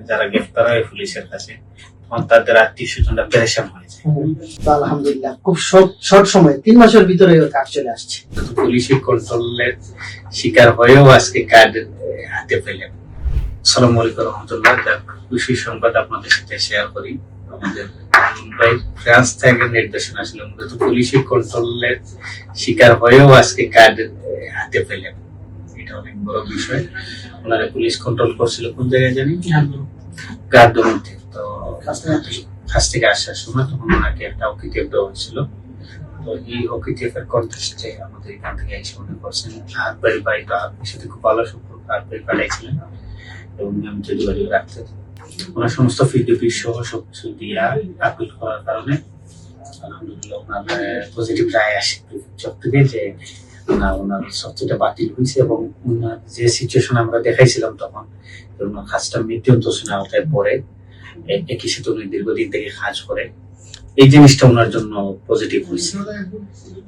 যারা গ্রেফতার হয় পুলিশের কাছে, তখন তাদের আত্মীয় স্বজনরা পেরেশান হয়ে যায়। তো আলহামদুলিল্লাহ খুব শর্ট সময় 3 মাসের ভিতরে কাজ চলে আসছে। পুলিশি কন্ট্রোলের শিকার হয়েও আজকে কার্ড হাতে পেলেন। আসসালামু আলাইকুম রহমতুল্লাহ। খুশি সংবাদ আপনাদের সাথে শেয়ার করি। আমাদের ভাই ফ্রান্স থেকে নির্দেশনা ছিল, মূলত পুলিশি কন্ট্রোলের শিকার হয়েও আজকে কার্ড হাতে পেলেন। এটা অনেক বড় বিষয়। ওনারা পুলিশ কন্ট্রোল করছিল কোন জায়গায় জানি, গার্ডের মধ্যে। তো কাছ থেকে আসার সময় তখন ওনাকে একটা অকিটেপ দেওয়া হয়েছিল। তো এই অকিটেপের কন্টেস্টে আমাদের এখান থেকে এসে মনে করছেন হাতবাড়ি ভাই, তো আপনার সাথে খুব ভালো সম্পর্ক, হাতবাড়ি পাঠাইছিলেন এবং নিয়মিত যোগাযোগ রাখতেন। ওনার সমস্ত ফিডব্যাক সহ সবকিছু দিয়া আপিল করার কারণে আলহামদুলিল্লাহ ওনার পজিটিভ রায় আসে সব থেকে, যে ওনার সবচেয়ে বাতিল হয়েছে। এবং ওনার যে সিচুয়েশন আমরা দেখাইছিলাম তখন, ওনার কাজটা মৃত্যু দোষণা আওতায় পড়ে, একই সাথে উনি দীর্ঘদিন থেকে কাজ করে, এই জিনিসটা ওনার জন্য পজিটিভ হয়েছে।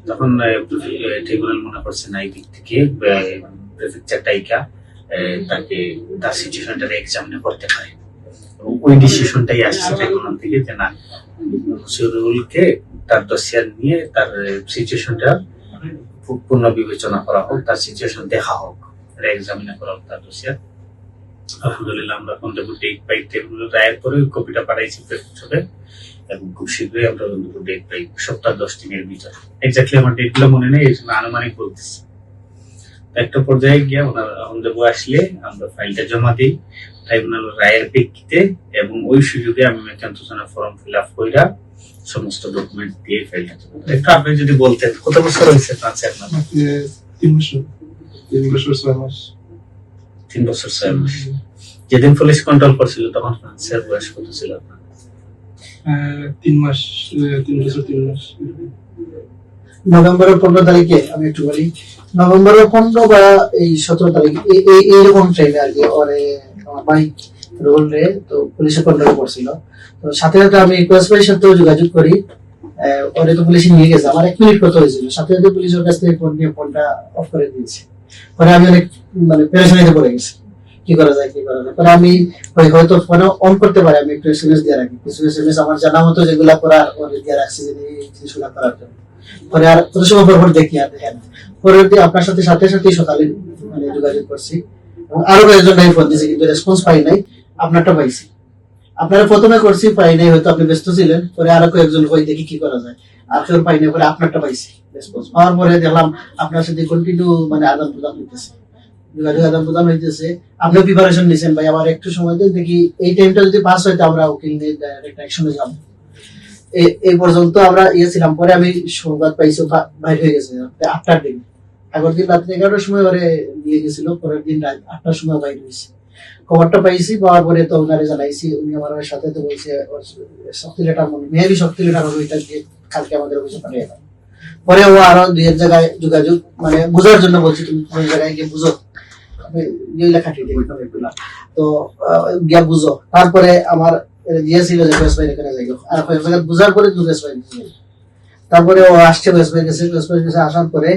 তখন ট্রিব্যুনাল মনে করছে না, এই দিক থেকে প্রেফেকচার টাইকা তাকে তার সিচুয়েশনটা এক্সামিন করতে পারে, এবং ওই ডিসিশনটাই আসছে ট্রাইব্যুনাল থেকে যে না, মশিউরুলকে তার দোষিয়ার নিয়ে তার সিচুয়েশনটা পূর্ণ বিবেচনা করা হোক, তার সিচুয়েশন দেখা হোক, এক্সামিন করা হোক তার দোষিয়ার। আলহামদুলিল্লাহ আমরা কন্টেম্পোরারি ডেট পাই, ট্রাইব্যুনাল রায়ের পরে কপিটা পাঠাইছি প্রেসক্রিপশনে, এবং খুব শীঘ্রই আমরা ডেট পাই, সপ্তাহ 10 দিনের ভিতরে। এক্স্যাক্টলি আমার ডেটগুলো মনে নেই, এই জন্য আনুমানিক বলতেছি। একটা পর্যায়ে গিয়ে ওনার রন্দবু আসলে আমরা ফাইলটা জমা দিই ট্রাইব্যুনাল রায়ের প্রেক্ষিতে, এবং ওই সুযোগে আমি মেকান্তোজনা ফর্ম ফিল আপ কইরা সমস্ত ডকুমেন্ট দিয়ে ফাইলটা জমা দিই। একটু আপনি যদি বলতেন কত বছর হয়েছে ফ্রান্সে আপনার? 3 বছর 6 মাস। 3 বছর 6 মাস। যেদিন পুলিশ কন্ট্রোল করছিল তখন ফ্রান্সের বয়স কত ছিল আপনার? 3 মাস 3 বছর 3 মাস। নভেম্বরের 15 তারিখে আমি একটু বলি, নভেম্বরের 15 বা এই 17 তারিখ এইরকম ট্রেনে আর কি ওরে আমার ভাই রোল রে তো পুলিশে কন্ট্রোল করছিল। তো সাথে সাথে আমি কোয়েস ভাইয়ের সাথেও যোগাযোগ করি, ওরে তো পুলিশে নিয়ে গেছে। আমার 1 মিনিট কত হয়েছিল, সাথে সাথে পুলিশের কাছ থেকে ফোন নিয়ে ফোনটা অফ করে দিয়েছে। পরে আমি অনেক পেরেশানিতে পড়ে গেছি, কি করা যায়। পরে আমি হয়তো ফোনে অন করতে পারি, আমি একটু এসএমএস দিয়ে রাখি, কিছু এসএমএস আমার জানা মতো যেগুলা করার ওরে দিয়ে রাখছি, যে এই জিনিসগুলা করার জন্য। পরে আর কত সময় পর দেখি আর দেখেন, পরে আপনার সাথে সকালে যোগাযোগ করছি, এবং আরো কয়েকজন ভাই ফোন দিয়েছে, কিন্তু রেসপন্স পাই নাই। আপনারটা পাইছি, আপনারা প্রথমে করছি, পাই নাই, হয়তো আপনি ব্যস্ত ছিলেন। পরে আরো কয়েকজন কই দেখি কি করা যায়, আর কেউ পাই নাই। পরে আপনারটা পাইছি, রেসপন্স পাওয়ার পরে দেখলাম আপনার সাথে কন্টিনিউ আদান প্রদান হইতেছে, যোগাযোগ আদান প্রদান হইতেছে। আপনি প্রিপারেশন নিয়েছেন ভাই, আবার একটু সময় দেন, দেখি এই টাইমটা যদি পাস হয় তো আমরা উকিল নিয়ে ডাইরেক্ট অ্যাকশনে যাবো। এই পর্যন্ত আমরা ছিলাম। পরে আমি সংবাদ পাইছি বাইর হয়ে গেছে 8টার দিকে, আগের দিন রাত্রে 11টার সময় ওরে নিয়ে গেছিল, পরের দিন রাত 8টার সময় বাইর হয়েছে। খবরটা পাইছি, পাওয়ার পরে তো ওনারে জানাইছি, উনি আমার সাথে তো বলছে শক্তি লেটার মেবি শক্তি লেটার হবে, ওইটা দিয়ে কালকে আমাদের অফিসে পাঠিয়ে দেন। পরে ও আরো 2 জায়গায় যোগাযোগ বুঝার জন্য বলছি, তুমি কোন জায়গায় গিয়ে বুঝো, লেখা ঠিক তো গিয়া বুঝো। তারপরে আমার দিয়েছিল যে কোয়েস ভাই এখানে যাই, আর কোয়েস ভাই বুঝার পরে কোয়েস ভাই, তারপরে ও আসছে কোয়েস ভাই কাছে আসার পরে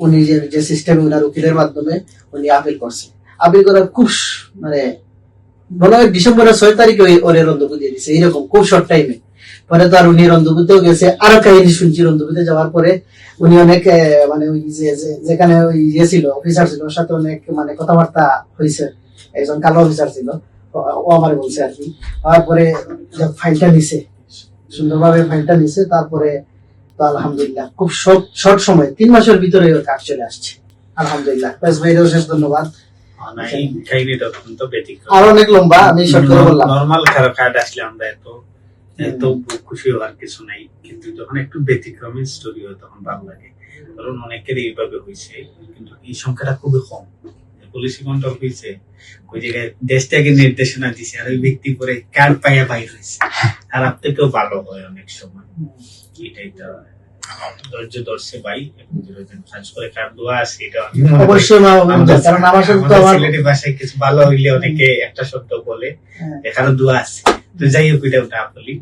উনি যে সিস্টেম উনার উকিলের মাধ্যমে উনি আপিল করছে। আপিল করার খুব মনে হয় ডিসেম্বরের 6 তারিখে ওরে রন্দবু দিয়ে দিছে, এইরকম খুব শর্ট টাইমে। পরে তো আর উনি রন্দবুতেও গেছে, আরো কাহিনী শুনছি। রন্দবুতে যাওয়ার পরে উনি অনেক ওই যেখানে ওই ছিল অফিসার ছিল, ওর সাথে অনেক কথাবার্তা হয়েছে। একজন কালো অফিসার ছিল, ও আমার বলছে আর কি। তারপরে ফাইলটা নিছে, সুন্দরভাবে ফাইলটা নিছে। তারপরে তো আলহামদুলিল্লাহ খুব শর্ট সময় 3 মাসের ভিতরে কাজ চলে আসছে আলহামদুলিল্লাহ। বেশ ভাইরাও শেষ ধন্যবাদ। আর অনেক লম্বা, আমি শর্ট করে বললাম। নরমাল কার্ড আসলে আমরা এত খুশি হওয়ার কিছু নাই, কিন্তু যখন একটু ব্যতিক্রমী স্টোরি হয় তখন ভালো লাগে। কারণ অনেকের এইভাবে হয়েছে, কিন্তু এই সংখ্যাটা খুবই কম। পুলিশি কন্ট্রোল হয়েছে, ওই জায়গায় দেশ থেকে নির্দেশনা দিছে, আর ওই ব্যক্তি পরে কার্ড পাইয়া বাইর হয়েছে। আর আপ থেকেও ভালো হয় অনেক সময়। এটাই তো ধৈর্য ধরছে ভাই, কাজ করে কার্ড দেওয়া আছে, এটা অবশ্যই কারণ আমার সাথে তো আমার সিলেটি ভাষায় কিছু ভালো হইলে অনেকে একটা শব্দ বলে, এখানে দোয়া আছে। তো যাই হোক, এটা ওটা বলি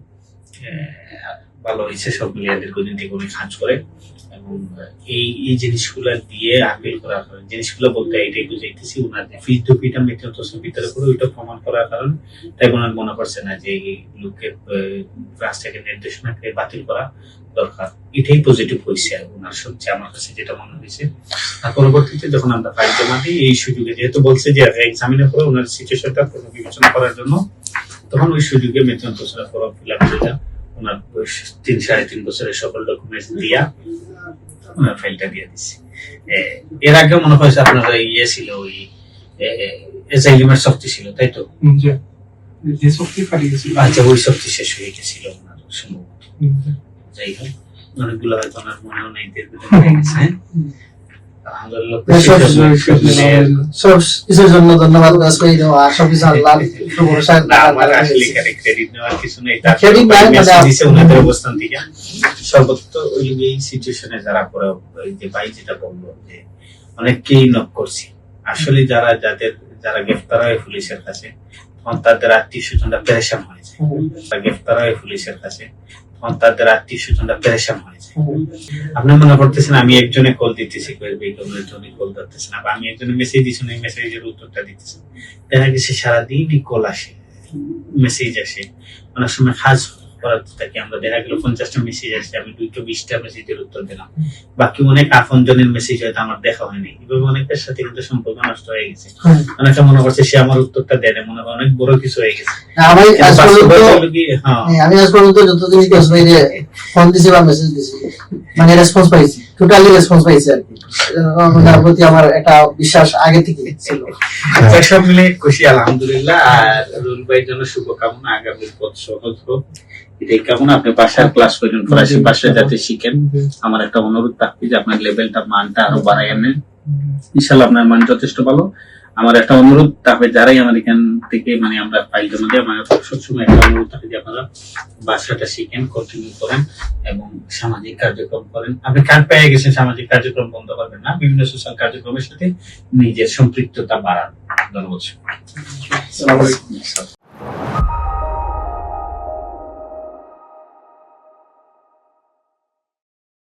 ভালো হয়েছে, সব মিলিয়ে দীর্ঘদিন থেকে উনি কাজ করে, এবং এবং এই জিনিসগুলো দিয়ে আপিল করার কারণে, জিনিসগুলো বলতে এটাই বুঝাইতেছি ওনার যে ফিজ টু ফিটা মেথড ভিতরে করে ওইটা প্রমাণ করার কারণে তাই ওনার মনে করছে না যে এই লোকের ক্লাস থেকে নির্দেশনাকে বাতিল করা দরকার। এটাই পজিটিভ হয়েছে আর ওনার সবচেয়ে আমার কাছে যেটা মনে হয়েছে। আর পরবর্তীতে যখন আমরা ফাইল জমা দিই এই সুযোগে যেহেতু বলছে যে এক্সামিনের পরে ওনার সিচুয়েশনটা বিবেচনা করার জন্য, তখন ওই সুযোগে মেথড ফর্ম ফিল আপ করে ওনার 3-3.5 বছরের সকল ডকুমেন্টস দিয়া ওনার ফাইলটা দিয়ে দিচ্ছি। এর আগে মনে হয়েছে আপনার ইয়ে ছিল ওই এসাইলিমের শক্তি ছিল, তাই তো? যে শক্তি ফাটিয়ে গেছিল। আচ্ছা, ওই শক্তি শেষ হয়ে গেছিল ওনার সম্ভবত। যাই হোক, অনেকগুলো হয়তো ওনার মনেও নেই, দীর্ঘদিন হয়ে গেছে। আলহামদুলিল্লাহ, সব কিছুর জন্য ধন্যবাদ। সবকিছু আল্লাহ আমার আসলে এখানে ক্রেডিট নেওয়ার কিছু নেই। Credit নাই, মানে দিছে ওনাদের অবস্থান থেকে সর্বত্র ওই এই সিচুয়েশনে যারা পড়ে, ওই যে ভাই যেটা বললো যে অনেককেই নক করছি, আসলে যারা গ্রেফতার হয় পুলিশের কাছে তখন তাদের আত্মীয় স্বজনরা পেরেশান হয়ে যায়। গ্রেফতার হয় পুলিশের কাছে তখন তাদের আত্মীয় স্বজনরা পেরেশান হয়ে যায়। আপনি মনে করতেছেন আমি একজনে কল দিতেছি, কল ধরতেছেন, আবার আমি একজনে মেসেজ দিচ্ছি, ওই মেসেজের উত্তরটা দিতেছি। দেখা গেছে সারাদিনই কল আসে, মেসেজ আসে, অনেক সময় কাজ করাতে থাকি আমরা, দেখা গেল 50টা মেসেজ আসছে, আমি 220টা মেসেজের উত্তর দিলাম। বাকি অনেক আপন জনের মেসেজ হয়তো আমার দেখা হয়নি। এভাবে অনেকের সাথে কিন্তু সম্পর্ক নষ্ট হয়ে গেছে। অনেকে মনে করছে সে আমার উত্তরটা দেয়, মনে হয় অনেক বড় কিছু হয়ে গেছে। আমি আজ পর্যন্ত যতদিন ফোন দিছি বা মেসেজ দিছি, মানে রেসপন্স পাইছি, টোটালি রেসপন্স পাইছি আর কি। তার প্রতি আমার একটা বিশ্বাস আগে থেকে ছিল। সব মিলে খুশি, আলহামদুলিল্লাহ। আর রুল ভাইয়ের জন্য শুভকামনা, আগামী পথ সহজ হোক এটাই কামনা। আপনি বাসার ক্লাস করেন, ফরাসি ভাষা যাতে শিখেন। আমার একটা অনুরোধ থাকবে যে আপনার লেভেলটা, মানটা আরো বাড়াই আনেন। ইনশাল্লাহ আপনার মান যথেষ্ট ভালো। আমার একটা অনুরোধ থাকবে যারাই আমার এখান থেকে মানে আমরা ফাইল জমা দিই, আমার সবসময় একটা অনুরোধ থাকে যে আপনারা ভাষাটা শিখেন, কন্টিনিউ করেন এবং সামাজিক কার্যক্রম করেন। আপনি কার্ড পেয়ে গেছেন, সামাজিক কার্যক্রম বন্ধ করবেন না, বিভিন্ন সোশ্যাল কার্যক্রমের সাথে নিজের সম্পৃক্ততা বাড়ান। ধন্যবাদ।